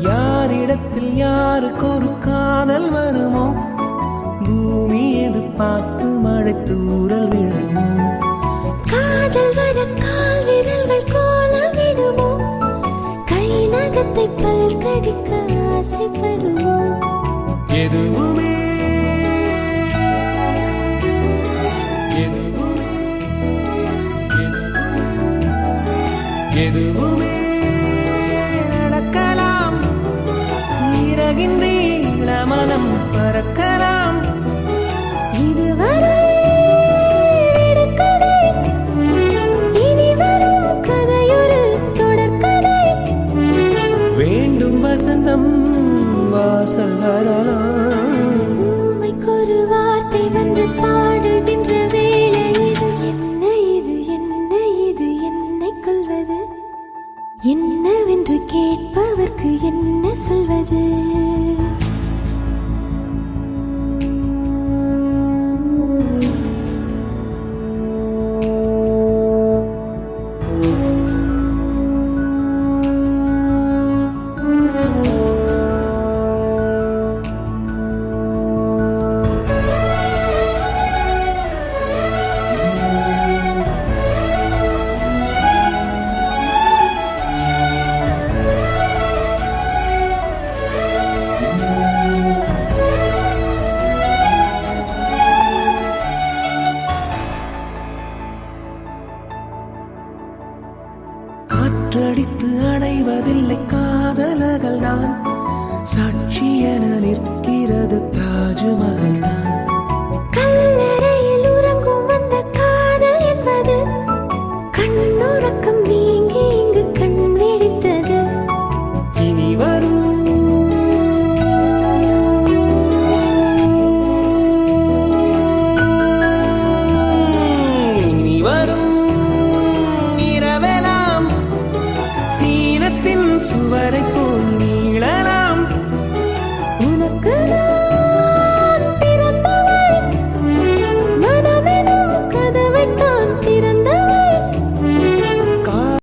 யாரிடத்தில் யாருக்கு ஒரு காதல் வருமோ, பூமி எதிர்பார்த்து மழை தூறல் விழுமோ, காதல் வர கால் விரல்கள் கோலமிடுமோ, கை நகத்தை பல் கடிக்க ஆசைப்படுமோ, எதுவுமே எதுவுமே நடக்கலாம், இறகின் நீள மனம் பறக்கலாம். இதுவரை விடுகதை, இனி வரும் கதையொரு தொடர்கதை. வேண்டும் வசந்தம் வாசல் வரலாம். ஊமைக்கொரு வார்த்தை வந்து பாடுகின்ற வேளை இது. என்ன இது, என்ன இது, என்னை கொள்வது என்னவென்று கேட்பவர்க்கு என்ன சொல்வது? காற்றடித்து அடைவதில்லை காதலர்கள் தான், சாட்சி என நிற்கிறது தாஜ்மஹல் தான். கல்லறையில் உறங்கும் அந்த காதல் என்பது கண்ணுறக்கம் நீங்கி இங்கு கண் விழித்தது. இனி வரும் இனி வரும் இரவெல்லாம் சீனத்தின் சுவரை போல் நீளலாம். உனக்கு